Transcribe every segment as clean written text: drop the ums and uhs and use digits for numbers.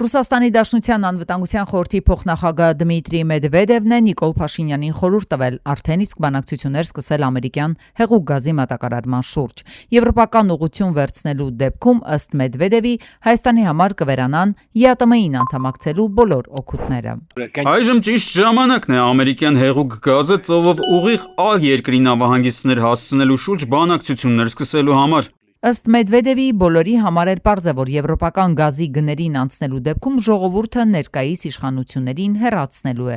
Ռուսաստանի Դաշնության անվտանգության խորհրդի փոխնախագահ Դմիտրի Մեդվեդևն է Նիկոլ Փաշինյանին խորհուրդ տվել արդեն իսկ բանակցություններ սկսել ամերիկյան հեղուկ գազի մատակարարման շուրջ։ Եվրոպական ուղղություն վերցնելու դեպքում, ըստ Մեդվեդևի, Հայաստանի համար կվերանան ԵԱՏՄ-ին անդամակցելու բոլոր օգուտները։ Այժմ ճիշտ ժամանակն է ամերիկյան հեղուկ գազը ծովով ուղիղ ահ երկրի նավահանգիստներ հասցնելու շուրջ բանակցություններ սկսելու համար։ Ըստ Մեդվեդևի, բոլորի համար էլ պարզ է, որ եվրոպական գազի գներին անցնելու դեպքում ժողովուրդը ներկայիս իշխանություններին հեռացնելու է։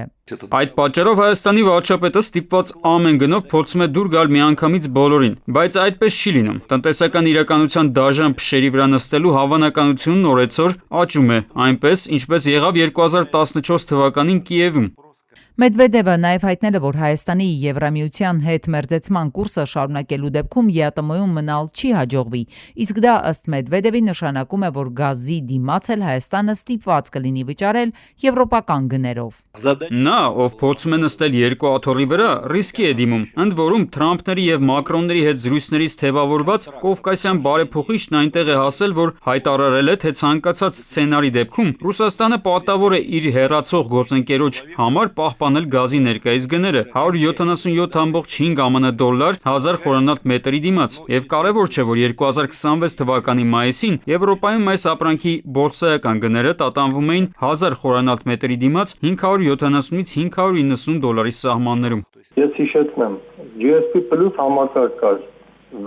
Այդ պատճառով Հայաստանի վարչապետը ստիպված ամեն գնով փորձում է դուր գալ միանգամից բոլորին, բայց այդպես չի լինում։ Տնտեսական իրականության դաժան փշերի վրա նստելու հավանականությունն օրեցօր աճում է, այնպես ինչպես եղավ 2014 թվականին Կիևում։ Մեդվեդևը նաև հայտնել է, որ Հայաստանի Եվրամիության հետ մերձեցման կուրսը շարունակելու դեպքում ԵԱՏՄ-ում մնալ չի հաջողվի, իսկ դա ըստ Մեդվեդևի նշանակում է, որ գազի դիմաց էլ Հայաստանը ստիպված կլինի վճարել եվրոպական գներով։ Նա, ով փորձում է նստել երկու աթոռի վրա, ռիսկի է դիմում, ընդ որում Թրամփների եւ Մակրոնների հետ զրույցներից թեւավորված կովկասյան բարեփոխիչն այնտեղ է հասել, որ հայտարարել է, թե ցանկացած սցենարի դեպքում Ռուսաստանը պատավոր է իր հեռացող գործընկերոջ համար պահպանել գազի ներկայիս գները 177.5 ԱՄՆ դոլար 1000 խորանարդ մետրի դիմաց, եւ կարեւոր չէ, որ 2026 թվականի մայիսին Եվրոպայում այս ապրանքի բորսայական գները տատանվում էին 1000 խորանարդ մետրի դիմաց 570-ից 590 դոլարի սահմաններում։ Ես հիշեցնեմ, GSP Plus համակարգ կար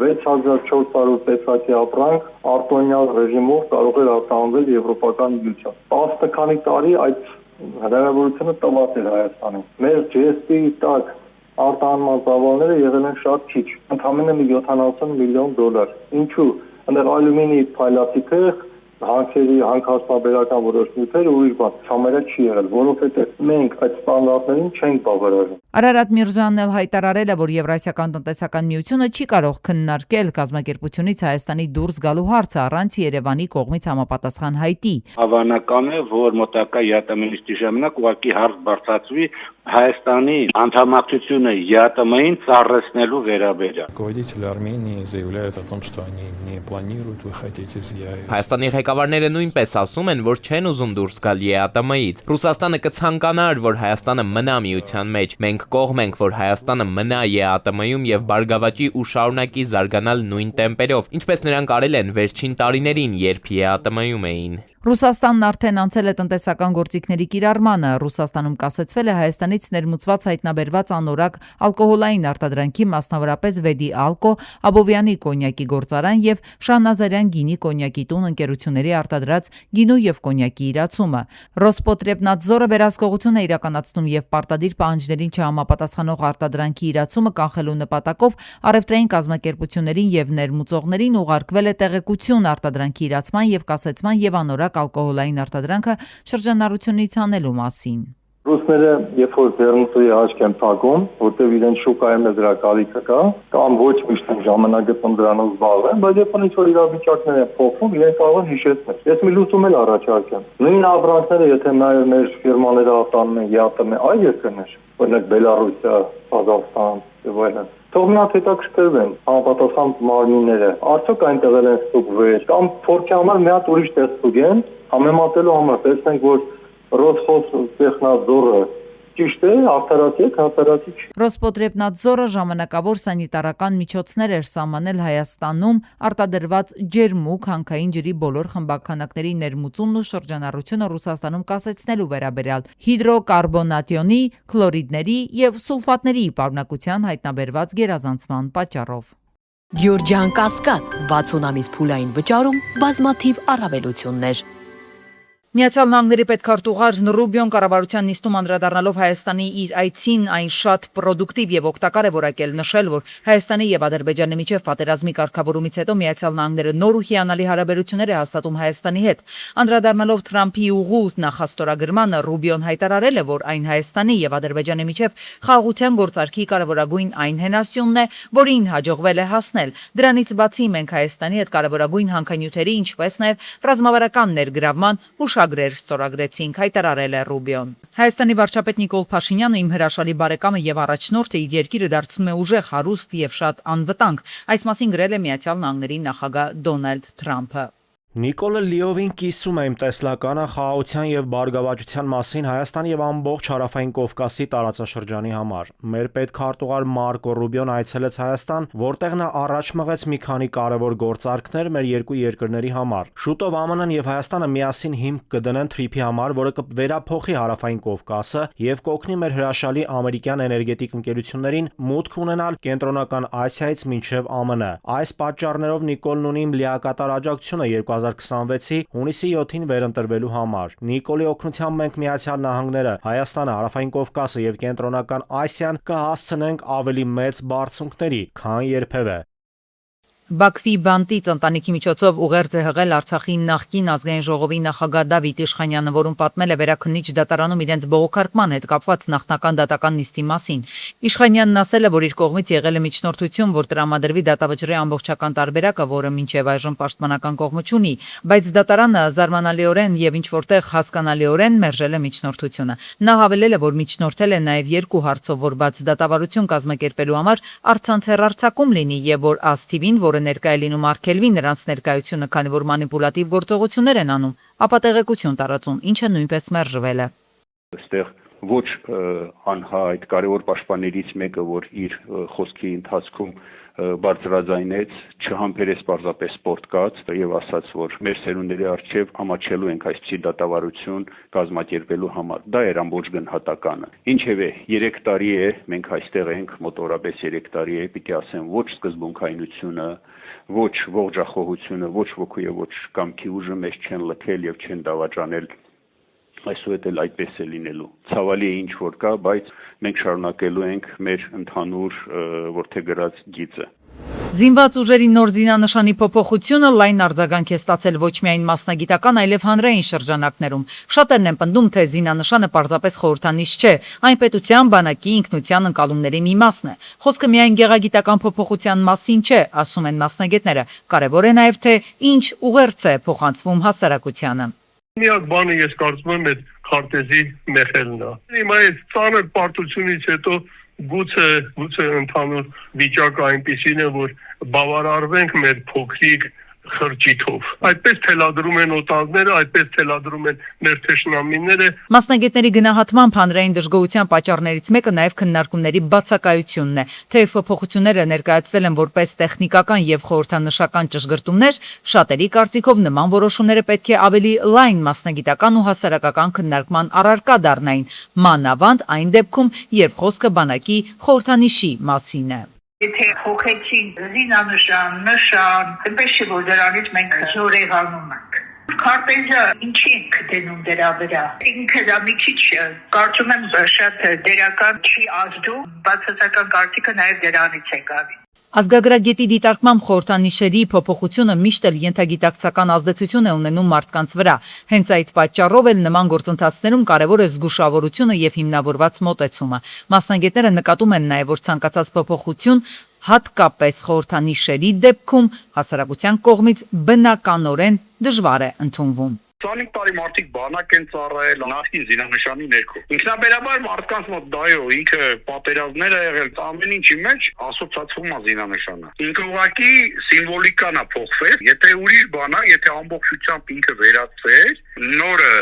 6400 տեսակի ապրանք արտոնյալ ռեժիմով կարող էր արտահանվել Եվրոպական միության։ 10 քանի տարի այդ հնարավորությունը տված էր Հայաստանին։ Մեր GSP-ի տակ արտահանման ծավալները եղել են շատ քիչ, ընդամենը 70 միլիոն դոլար։ Ինչու՞։ Այնտեղ ալյումինի փայլատիքը հանքերի հանքարդյունաբերական որոշ նյութեր ուրիշ բան համարյա չի եղել, որովհետև մենք այդ ստանդարտներին չենք բավարարում։ Արարատ Միրզոյանն էլ հայտարարել է, որ Եվրասիական տնտեսական միությունը չի կարող քննարկել կազմակերպությունից Հայաստանի դուրս գալու հարցը առանց Երևանի կողմից համապատասխան հայտի։ Հավանական է, որ մոտակա ԵԱՏՄ-ի ժամանակ ուղղակի հարց բարձրացվի Հայաստանի անդամակցությունը ԵԱՏՄ-ին ծառայեցնելու վերաբերյալ։ Руководители Армении заявляют о том, что они не планируют выходить из ЕАЭС. Հայաստանի ղեկավարները նույնպես ասում են, որ չեն ուզում դուրս գալ ԵԱՏՄ-ից։ Ռուսաստանը կցանկանար, որ Հայաստանը մնա միության մեջ։ Մենք կողմ ենք, որ Հայաստանը մնա ԵԱՏՄ-ում եւ բարգավաճի ու շարունակի զարգանալ նույն տեմպերով, ինչպես նրանք արել են վերջին տարիներին, երբ ԵԱՏՄ-ում էին։ Ռուսաստանն արդեն անցել է տնտեսական գործիքների կիրառմանը։ Ռուսաստանում կասեցվել է Հայաստանից ներմուծված հայտնաբերված անորակ ալկոհոլային արտադրանքի, մասնավորապես Վեդի Ալկո, Աբովյանի կոնյակի գործարան եւ Շահնազարյան գինի կոնյակի տուն ընկերությունների արտադրած գինու եւ կոնյակի իրացումը։ Ռոսպոտրեբնadzորը վերահսկողություն է իրականացնում եւ պարտադիր պահանջներին չհամապատասխանող արտադրանքի իրացումը կանխելու նպատակով առևտրային կազմակերպություններին եւ ներմուծողներին ուղարկվել է տեղեկություն արտադրանքի իրացման եւ կասեցման եւ անորակ ալկոհոլային արտադրանքը շրջանառությունից հանելու մասին։ Ռուսները երբ որ ձեռնոցի աչք են փակում, որտեղ իրենց շուկայում է դրա կարիքը կա, կամ ոչ միշտ ժամանակը դրանով զբաղվեն, բայց երբ որ ինչ-որ իրավիճակներ են փոխվում, իրենք կարող են հիշեցնել։ Ես մի լուծում էլ առաջարկեմ։ Նույն ապրանքները, եթե նաև մեր ֆիրմաները արտանում են ԵԱՏՄ այլ երկրներ, օրինակ Բելարուսիա, Ղազախստան եւ այլն, թող նրանք հետաքրքրվեն համապատասխան մարմինները, արդյոք այնտեղ են ստուգվել, կամ փորձի համար մի հատ ուրիշ տեղ ստուգեն, համեմատելու համար տեսնենք, որ Ռոսպոտրեբնadzորը ճիշտ է, արդարացի է, արդարացի չի։ Ռոսպոտրեբնadzորը ժամանակավոր սանիտարական միջոցներ էր սահմանել Հայաստանում արտադրված ջերմուկ հանքային ջրի բոլոր խմբաքանակների ներմուծումն ու շրջանառությունը Ռուսաստանում կասեցնելու վերաբերյալ հիդրոկարբոնատիոնի, քլորիդների եւ սուլֆատների պարունակության հայտնաբերված գերազանցման պատճառով։ Գյորջյան Կասկադ 60 ամիս փուլային վճարում բազմաթիվ առավելություններ։ Միացյալ Նահանգների պետքարտուղար Ռուբիոն կառավարության նիստում անդրադառնալով Հայաստանի իր այցին այն շատ պրոդուկտիվ եւ օգտակար է որակել, նշել, որ Հայաստանի եւ Ադրբեջանի միջև պատերազմի կարգավորումից հետո Միացյալ Նահանգները նոր ու հիանալի հարաբերություններ է հաստատում Հայաստանի հետ։ Անդրադառնալով Թրամփի ուղու նախաստորագրմանը, Ռուբիոն հայտարարել է, որ այն Հայաստանի եւ Ադրբեջանի միջև խաղաղության գործարքի կարևորագույն այն հենասյունն է, որին հաջողվել է հասնել։ Դրանից բացի մենք Հայաստանի հետ կարևորագույն հանքանյութերի, ինչպես նաեւ ռազմավարական ներգրավման գրեր ստորագրեցինք, հայտարարել է Ռուբիոն։ Հայաստանի վարչապետ Նիկոլ Փաշինյանը իմ հրաշալի բարեկամը եւ առաջնորդը իր երկիրը դարձնում է ուժեղ, հարուստ եւ շատ անվտանգ։ Այս մասին գրել է Միացյալ Նահանգների նախագահ Դոնալդ Թրամփը։ Նիկոլը լիովին կիսում է իմ տեսլականը խաղաղության եւ բարգավաճության մասին Հայաստանի եւ ամբողջ հարավային Կովկասի տարածաշրջանի համար։ Մեր պետքարտուղար Մարկո Ռուբիոն այցելեց Հայաստան, որտեղ նա առաջ մղեց մի քանի կարևոր գործարքներ մեր երկու երկրների համար։ Շուտով ԱՄՆ-ն եւ Հայաստանը միասին հիմք կդնեն թրիփի համար, որը կվերափոխի հարավային Կովկասը եւ կօգնի մեր հրաշալի ամերիկյան էներգետիկ ընկերություններին մուտք ունենալ Կենտրոնական Ասիայից մինչեւ ԱՄՆ։ Այս պատճառներով Նիկոլն ունի իմ լիակատար աջակցությունը 2026-ի հունիսի 7-ին վերընտրվելու համար։ Նիկոլի օգնությամբ մենք Միացյալ Նահանգները, Հայաստանը, Հարավային Կովկասը եւ Կենտրոնական Ասիան կհասցնենք ավելի մեծ բարձունքների, քան երբևէ։ Բաքվի բանտից ընտանիքի միջոցով ուղերձ է հղել Արցախի նախկին ազգային ժողովի նախագահ Դավիթ Իշխանյանը, որում պատմել է վերաքննիչ դատարանում իրենց բողոքարկման հետ կապված նախնական դատական նիստի մասին։ Իշխանյանն ասել է, որ իր կողմից եղել է միջնորդություն, որ տրամադրվի դատավճռի ամբողջական տարբերակը, որը մինչև այժմ պաշտպանական կողմը չունի, բայց դատարանը զարմանալիորեն եւ ինչ որտեղ հասկանալիորեն մերժել է միջնորդությունը։ Նա հավելել է, որ միջնորդել է նաեւ երկու հարցով, որ բաց դատավարություն կազմակերպելու համար առցանց հեռարձակում լինի եւ որ ASTV-ին, որը ներկայ է լինում արգելվի նրանց ներկայությունը, քանի որ մանիպուլատիվ գործողություններ են անում, ապա տեղեկություն տարածում, ինչը նույնպես մերժվել է։ Այստեղ ոչ անհայտ կարևոր պաշտպաններից մեկը, որ իր խոսքի ընթացքում բարձրաձայնեց, չհամբերեց պարզապես սպորտկաց եւ ասաց, որ մեր սերունդների առջեւ ամաչելու ենք այսպիսի դատավարություն կազմակերպելու համար։ Դա էր ամբողջ գնահատականը։ Ինչևէ, 3 տարի է մենք այստեղ ենք, մոտորապես 3 տարի է, պիտի ասեմ, ոչ սկզբունքայնությունը, ոչ ողջախոհությունը, ոչ ոգու եւ ոչ կամքի ուժը մեզ չեն լքել եւ չեն դավաճանել այսուհետ էլ այդպես է լինելու։ Ցավալի է ինչ որ կա, բայց մենք շարունակելու ենք մեր ընդհանուր որդեգրած գիծը։ Զինված ուժերի նոր զինանշանի փոփոխությունը լայն արձագանք է ստացել ոչ միայն մասնագիտական, այլև հանրային շրջանակներում։ Շատերն են պնդում, թե զինանշանը պարզապես խորհրդանիշ չէ, այն պետության, բանակի, ինքնության ընկալումների մի մասն է։ Խոսքը միայն գեղագիտական փոփոխության մասին չէ, ասում են մասնագետները։ Կարևոր է նաև, թե ինչ ուղերձ է փոխանցվում հասարակությանը։ Միակ բանը ես կարծում եմ այդ քարտեզի մեխելն է։ Հիմա այս ծանր պարտությունից հետո գուցե ընդհանուր վիճակը այնպեսին է, որ բավարարվենք մեր փոքրիկ խրճիթով։ Այդպես թելադրում են օտարները, այդպես թելադրում են մեր թշնամիները։ Մասնագետների գնահատմամբ հանրային դժգոհության պատճառներից մեկը նաև քննարկումների բացակայությունն է։ Թեև փոփոխությունները ներկայացվել են որպես տեխնիկական եւ խորհրդանշական ճշգրտումներ, շատերի կարծիքով նման որոշումները պետք է ավելի լայն մասնագիտական ու հասարակական քննարկման առարկա դառնային, մանավանդ այն դեպքում, երբ խոսքը բանակի խորհրդանիշի մասին է։ Եթե հոգեցի զինանշան, նշան, այնպես չէ, որ դրանից մենք զորեղանում ենք։ Քարտեզը ինչի ենք դնում դրա վրա։ Ինքը դա մի քիչ կարծում եմ շատ դերական չի ազդում, բացասական կարծիքը նաև դրանից է գալի։ Ազգագրագետի դիտարկմամբ խորհրդանիշերի փոփոխությունը միշտ էլ ենթագիտակցական ազդեցություն է ունենում մարդկանց վրա։ Հենց այդ պատճառով էլ նման գործընթացներում կարևոր է զգուշավորությունը եւ հիմնավորված մոտեցումը։ Մասնագետները նկատում են նաեւ, որ ցանկացած փոփոխություն հատկապես խորհրդանիշերի դեպքում հասարակության կողմից բնականորեն դժվար է ընդունվում։ 25 տարի մարդիկ բանակ են ծառայել նախկին զինանշանի ներքո։ Ինքնաբերաբար մարդկանց մոտ դայո ինքը պատերազմներ է եղել, ամեն ինչի մեջ ասոցացվում է զինանշանը։ Ինքը ուղղակի սիմվոլիկան է փոխվել, եթե ուրիշ բան է, եթե ամբողջությամբ ինքը վերածվեր, նորը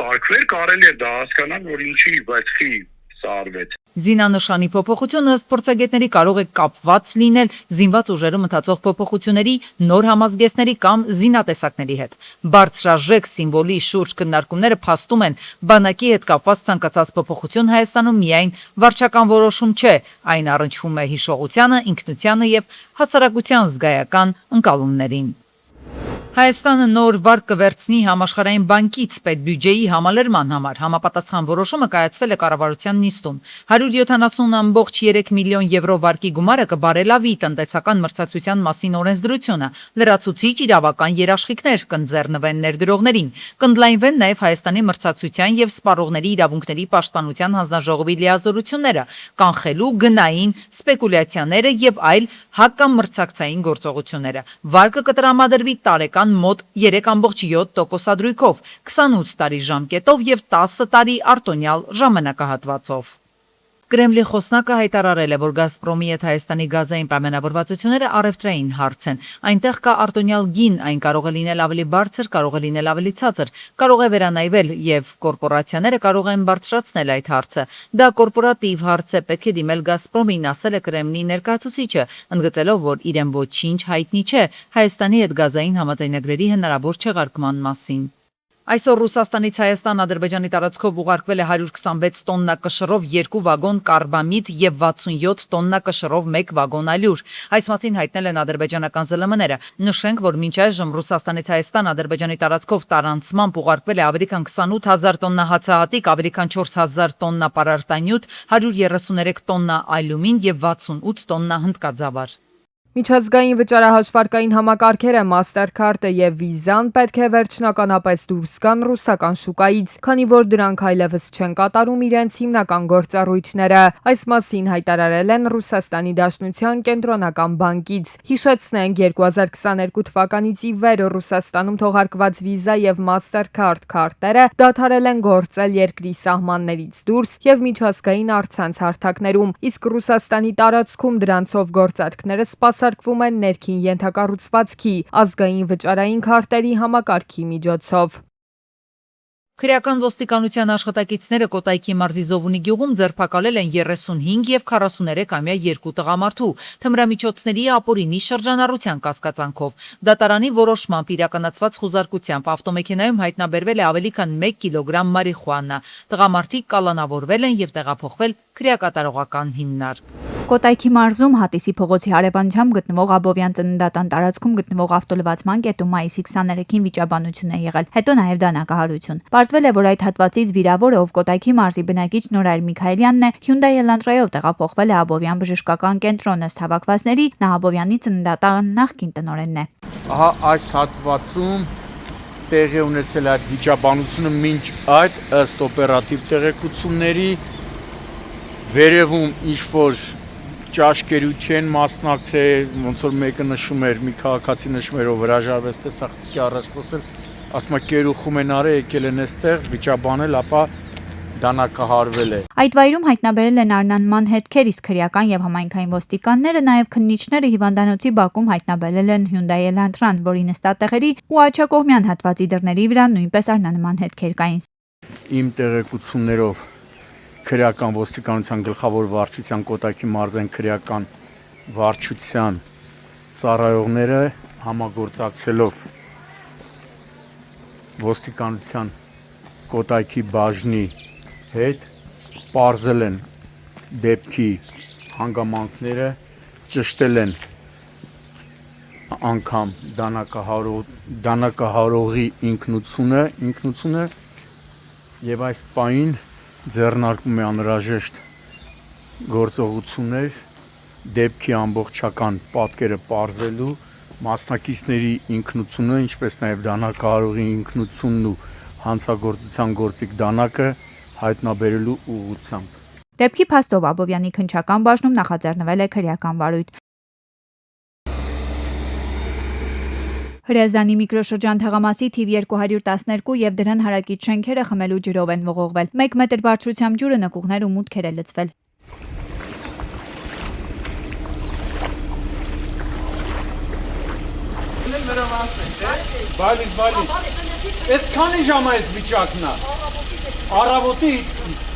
ծարգվեր, կարելի է դա հասկանալ, որ ինչի, բայց խի ծառվեց։ Զինանշանի փոփոխությունը ըստ փորձագետների կարող է կապված լինել զինված ուժերում ընթացող փոփոխությունների, նոր համազգեստների կամ զինատեսակների հետ։ Բարձրաժեք սիմվոլի շուրջ քննարկումները փաստում են, բանակի հետ կապված ցանկացած փոփոխություն Հայաստանում միայն վարչական որոշում չէ, այն առնչվում է հիշողությանը, ինքնությանը եւ հասարակության զգայական ընկալումներին։ Հայաստանը նոր վարկ կվերցնի համաշխարհային բանկից պետբյուջեի համալրման համար։ Համապատասխան որոշումը կայացվել է կառավարության նիստում։ 170.3 միլիոն եվրո վարկի գումարը կբարելավի տնտեսական մրցակցության մասին օրենսդրությունը, լրացուցիչ իրավական երաշխիքներ կընձեռնվեն ներդրողներին, կընդլայնվեն նաև Հայաստանի մրցակցության եւ սպառողների իրավունքների պաշտպանության հանձնաժողովի լիազորությունները, կանխելու գնային սպեկուլյացիաները եւ այլ հակամրցակցային գործողությունները։ Վարկը կտրամադրվի տարեկան մոտ 3.7% ադրույքով, 28 տարի ժամկետով եւ 10 տարի արտոնյալ ժամանակահատվածով։ Կրեմլի խոսնակը հայտարարել է, որ Գազպրոմի հետ Հայաստանի գազային պայմանավորվածությունները առևտրային հարց են։ Այնտեղ կա արտոնյալ գին, այն կարող է լինել ավելի բարձր, կարող է լինել ավելի ցածր, կարող է վերանայվել եւ կորպորացիաները կարող են բարձրացնել այդ հարցը։ Դա կորպորատիվ հարց է, պետք է դիմել Գազպրոմին, ասել է Կրեմլի ներկայացուցիչը, ընդգծելով, որ իրեն ոչինչ հայտնի չէ Հայաստանի հետ գազային համաձայնագրերի հնարավոր չեղարկման մասին։ Այսօր Ռուսաստանից Հայաստան Ադրբեջանի տարածքով ուղարկվել է 126 տոննա կշռով 2 վագոն կարբամիտ եւ 67 տոննա կշռով 1 վագոն ալյուր։ Այս մասին հայտնել են ադրբեջանական ԶԼՄ-ները։ Նշենք, որ մինչ այժմ Ռուսաստանից Հայաստան Ադրբեջանի տարածքով տարանցմամբ ուղարկվել է ավելի քան 28000 տոննա հացահատիկ, ավելի քան 4000 տոննա պարարտանյութ, 133 տոննա ալյումին եւ 68 տոննա հնդկաձավար։ Միջազգային վճարահաշվարկային համակարգերը Mastercard-ը եւ Visa-ն պետք է վերջնականապես դուրս գան ռուսական շուկայից, քանի որ դրանք այլևս չեն կատարում իրենց հիմնական գործառույթները։ Այս մասին հայտարարել են Ռուսաստանի Դաշնության կենտրոնական բանկից։ Հիշեցնենք, 2022 թվականից ի վեր Ռուսաստանում թողարկված Visa եւ Mastercard քարտերը դադարել են գործել երկրի սահմաններից դուրս եւ միջազգային առցանց հարթակներում, իսկ Ռուսաստանի տարածքում դրանցով գործարքները սպասարկվում են ներքին ենթակառուցվածքի, ազգային վճարային քարտերի համակարգի միջոցով։ Քրեական ոստիկանության աշխատակիցները Կոտայքի մարզի Զովունի գյուղում ձերբակալել են 35 եւ 43-ամյա երկու տղամարդու թմրամիջոցների ապօրինի շրջանառության կասկածանքով։ Դատարանի որոշմամբ իրականացված խուզարկությամբ ավտոմեքենայում հայտնաբերվել է ավելի քան 1 կիլոգրամ մարիխուանա։ Տղամարդիկ կալանավորվել են եւ տեղափոխվել քրեակատարողական հիմնարկ։ Կոտայքի մարզում Հատիսի փողոցի հարևանությամբ գտնվող Աբովյան ծննդատան տարածքում գտնվող ավտոլվացման կետում մայիսի 23-ին վիճաբանություն է եղել, հետո նաև դանակահարություն։ Պարզվել է, որ այդ հատվածից վիրավորը, ով Կոտայքի մարզի բնակիչ Նորայր Միքայելյանն է, Hyundai Elantra-ով տեղափոխվել է Աբովյան բժշկական կենտրոն, ըստ հավաքվածների նա Աբովյանի ծննդատան նախկին տնօրենն է։ Ահա այս հատվածում տեղի ունեցել այդ վիճաբանությունը, մինչ այդ ըստ օպերատիվ տեղեկությունների վերևում ինչ-որ ճաշկերության մասնակցել, ոնց որ մեկը նշում էր, մի քաղաքացի նշում էր, ով հրաժարվեց տեսախցիկի առաջ խոսել, ասում է կերուխում են արել, եկել են այստեղ, վիճաբանել, ապա դանակահարվել է։ Այդ վայրում հայտնաբերել են արնանման հետքեր, իսկ քրեական եւ համայնքային ոստիկանները, նաեւ քննիչները հիվանդանոցի բակում հայտնաբերել են Hyundai Elantra-ն, որի նստատեղերի ու աջակողմյան հատվածի դռների վրա նույնպես արնանման հետքեր կային։ Իմ տեղեկություններով քրեական ոստիկանության գլխավոր վարչության Կոտայքի մարզային քրեական վարչության ծառայողները համագործակցելով ոստիկանության Կոտայքի բաժնի հետ պարզել են դեպքի հանգամանքները, ճշտել են անգամ դանակահարողի ինքնությունը եւ այս պահին ձեռնարկում է անհրաժեշտ գործողություններ դեպքի ամբողջական պատկերը պարզելու, մասնակիցների ինքնությունը, ինչպես նաև դանակահարողի ինքնությունն ու հանցագործության գործիք դանակը հայտնաբերելու ուղղությամբ։ Դեպքի փաստով Աբովյանի քննչական բաժնում նախաձեռնվել է քրեական վարույթ։ Հրեազանի միկրոշրջան թաղամասի թիվ 212 եւ դրան հարակից շենքերը խմելու ջրով են ողողվել։ 1 մետր բարձրությամբ ջուրը նկուղներ ու մուտքեր է լցվել։ Այս քանի ժամ է այս վիճակն է։ Առավոտից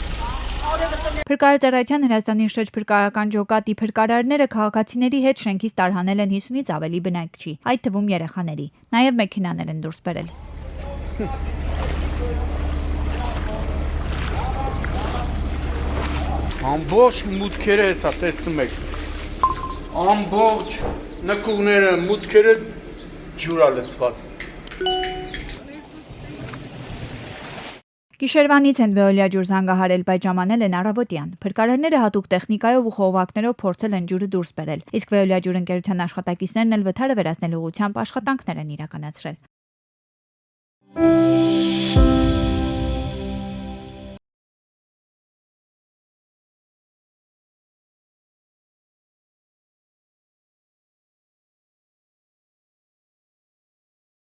Փրկարար Ծառայության Հրազդանի շրջփրկարարական ջոկատի փրկարարները քաղաքացիների հետ շենքից տարհանել են 50-ից ավելի բնակչի, այդ թվում երեխաների։ Նաև մեքենաներ են դուրս բերել։ Ամբողջ մուտքերը հեսա տեսնում եք։ Ամբողջ նկուղները, մուտքերը ջուրա լցված։ Գիշերվանից են վեոլյա ջուր զանգահարել, բայց ժամանել են առավոտյան։ Փրկարարները հատուկ տեխնիկայով ու խողովակներով փորձել են ջուրը դուրս բերել, իսկ վեոլյա ջուր ընկերության աշխատակիցներն էլ վթարը վերացնելու ուղղությամբ աշխատանքներ են իրականացրել։